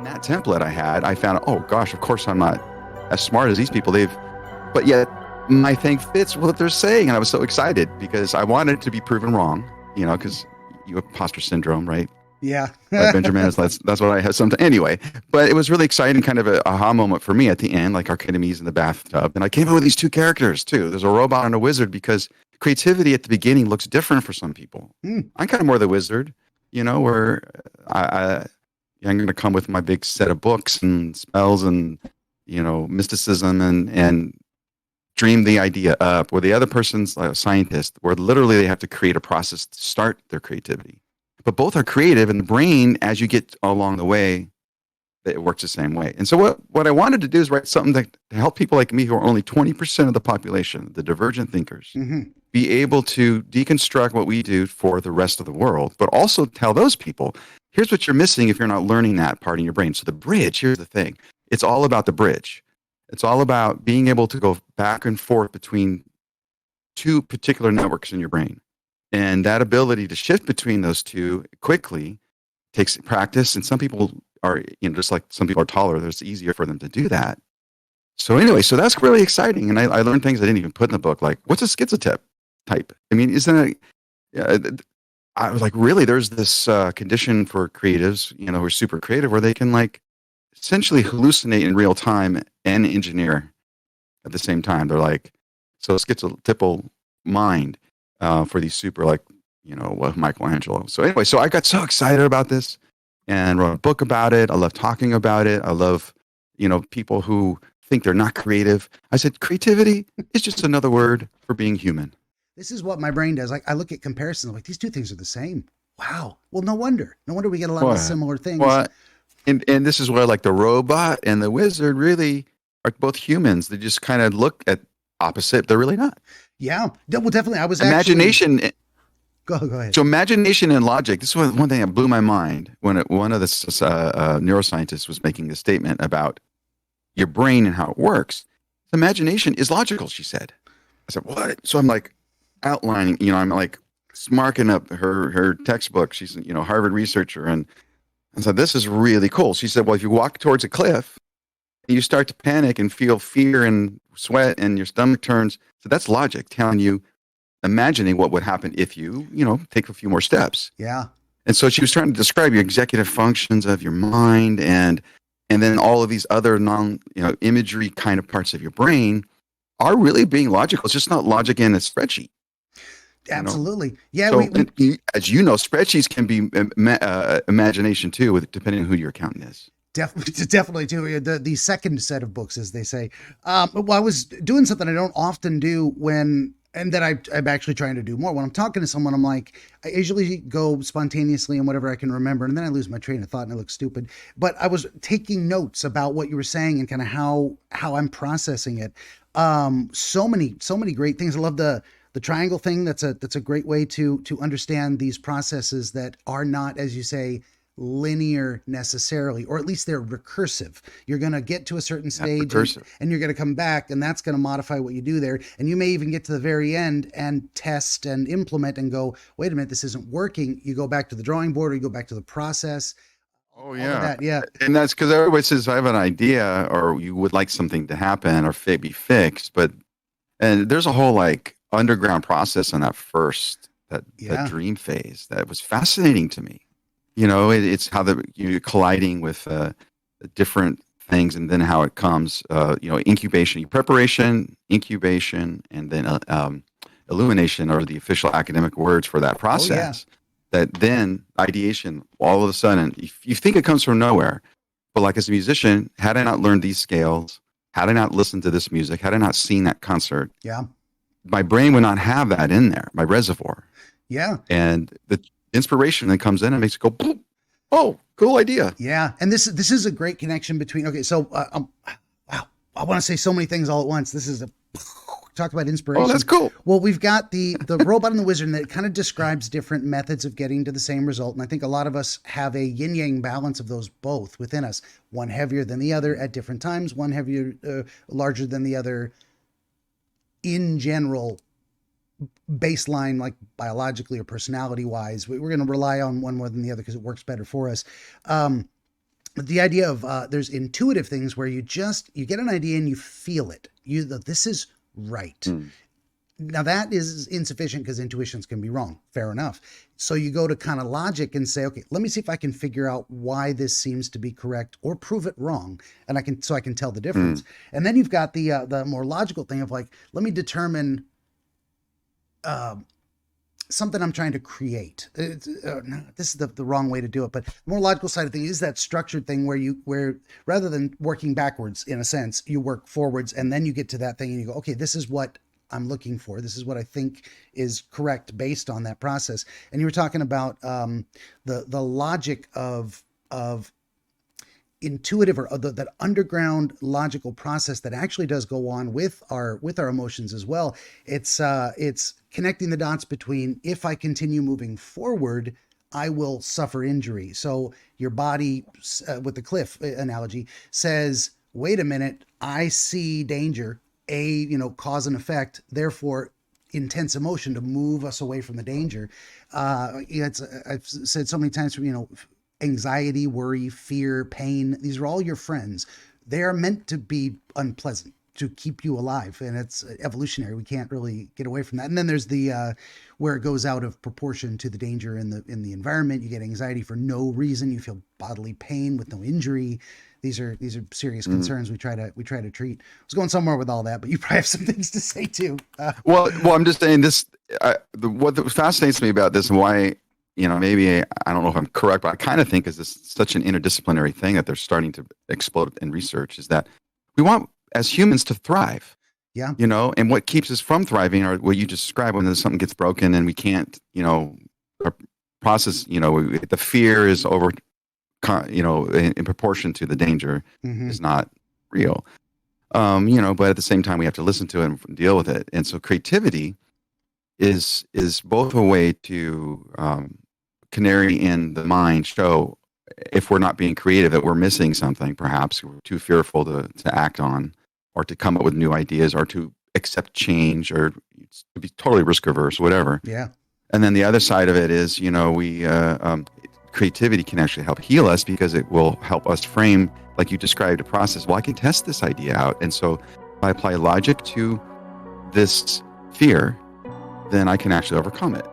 that template I had, I found, oh gosh, of course I'm not as smart as these people. But yet my thing fits what they're saying. And I was so excited because I wanted to be proven wrong, because you imposter syndrome, right? Yeah. By Benjamin, that's what I had sometimes. Anyway, but it was really exciting, kind of a aha moment for me at the end, like Archimedes in the bathtub. And I came up with these two characters too. There's a robot and a wizard because creativity at the beginning looks different for some people. I'm kind of more the wizard, where I'm going to come with my big set of books and spells and, mysticism and dream the idea up, where the other person's like a scientist, where literally they have to create a process to start their creativity. But both are creative, and the brain, as you get along the way, it works the same way. And so what I wanted to do is write something to help people like me who are only 20% of the population, the divergent thinkers, be able to deconstruct what we do for the rest of the world, but also tell those people, here's what you're missing if you're not learning that part in your brain. So the bridge, here's the thing. It's all about the bridge. It's all about being able to go back and forth between two particular networks in your brain. And that ability to shift between those two quickly takes practice. And some people are, just like some people are taller, it's easier for them to do that. So anyway, so that's really exciting. And I learned things I didn't even put in the book, like what's a schizotype type? I mean, isn't it, I was like, really, there's this condition for creatives, who are super creative, where they can like essentially hallucinate in real time and engineer at the same time. They're like, so schizotypal mind for these super, like, Michelangelo. So anyway, so I got so excited about this and wrote a book about it. I love talking about it. I love, people who think they're not creative. I said, creativity is just another word for being human. This is what my brain does. Like I look at comparisons, I'm like, these two things are the same. Wow. Well, no wonder we get a lot of similar things. Well, and this is where like the robot and the wizard really are both humans. They just kind of look at opposite. They're really not. Yeah. Well, definitely. I was imagination. Go ahead. So imagination and logic. This was one thing that blew my mind when one of the neuroscientists was making a statement about your brain and how it works. Imagination is logical, she said. I said, what? So I'm like outlining, I'm like marking up her textbook. She's, Harvard researcher. And I said, this is really cool. She said, well, if you walk towards a cliff and you start to panic and feel fear and sweat and your stomach turns, so that's logic telling you, imagining what would happen if you, take a few more steps. Yeah. And so she was trying to describe your executive functions of your mind and then all of these other imagery kind of parts of your brain are really being logical. It's just not logic in a spreadsheet. Absolutely. Yeah. So, as you know, spreadsheets can be imagination too, depending on who your accountant is. Definitely too. The second set of books, as they say. Well, I was doing something I don't often do and that I'm actually trying to do more. When I'm talking to someone, I'm like, I usually go spontaneously and whatever I can remember, and then I lose my train of thought and I look stupid. But I was taking notes about what you were saying and kind of how I'm processing it. So many great things. I love the triangle thing. That's a great way to understand these processes that are not, as you say, linear necessarily, or at least they're recursive. You're going to get to a certain stage and you're going to come back, and that's going to modify what you do there. And you may even get to the very end and test and implement and go, wait a minute, this isn't working. You go back to the drawing board, or you go back to the process. Oh yeah. Yeah. And that's because everybody says, I have an idea, or you would like something to happen or be fixed. And there's a whole like underground process on that that dream phase that was fascinating to me. It's how you're colliding with different things, and then how it comes, incubation, preparation, incubation, and then illumination are the official academic words for that process. That then ideation, all of a sudden, you think it comes from nowhere. But like as a musician, had I not learned these scales, had I not listened to this music, had I not seen that concert, my brain would not have that in there, my reservoir. Yeah. And the inspiration that comes in and makes it go, boom, oh, cool idea. Yeah. And this is a great connection between, okay, so wow, I want to say so many things all at once. This is talk about inspiration. Oh, that's cool. Well, we've got the robot and the wizard, and it kind of describes different methods of getting to the same result. And I think a lot of us have a yin yang balance of those both within us, one heavier than the other at different times, one heavier, larger than the other in general, baseline, like biologically or personality wise. We're going to rely on one more than the other because it works better for us. the idea of there's intuitive things where you get an idea and you feel it. This is right. Mm. Now that is insufficient because intuitions can be wrong. Fair enough. So you go to kind of logic and say, okay, let me see if I can figure out why this seems to be correct or prove it wrong, and I can tell the difference. And then you've got the more logical thing of like, let me determine something I'm trying to create. No, this is the wrong way to do it, but the more logical side of things is that structured thing where rather than working backwards in a sense, you work forwards, and then you get to that thing and you go, okay, this is what I'm looking for. This is what I think is correct based on that process. And you were talking about the logic of intuitive or that underground logical process that actually does go on with our emotions as well. It's connecting the dots between, if I continue moving forward, I will suffer injury. So your body, with the cliff analogy, says, wait a minute, I see danger, cause and effect, therefore intense emotion to move us away from the danger. I've said so many times, anxiety, worry, fear, pain, these are all your friends. They are meant to be unpleasant, to keep you alive, and it's evolutionary. We can't really get away from that. And then there's the where it goes out of proportion to the danger in the environment. You get anxiety for no reason. You feel bodily pain with no injury. These are serious concerns we try to treat. I was going somewhere with all that, but you probably have some things to say too. Well, I'm just saying this. What fascinates me about this, and why, maybe I don't know if I'm correct, but I kind of think is this such an interdisciplinary thing that they're starting to explode in research, is that we want as humans to thrive. Yeah. And what keeps us from thriving are what you just described, when something gets broken and we can't, process, the fear is over, in proportion to the danger is not real. But at the same time, we have to listen to it and deal with it. And so creativity is both a way to canary in the mind show, if we're not being creative, that we're missing something, perhaps we're too fearful to act on, or to come up with new ideas, or to accept change, or to be totally risk averse, whatever. Yeah. And then the other side of it is, creativity can actually help heal us, because it will help us frame, like you described, a process. Well, I can test this idea out. And so if I apply logic to this fear, then I can actually overcome it.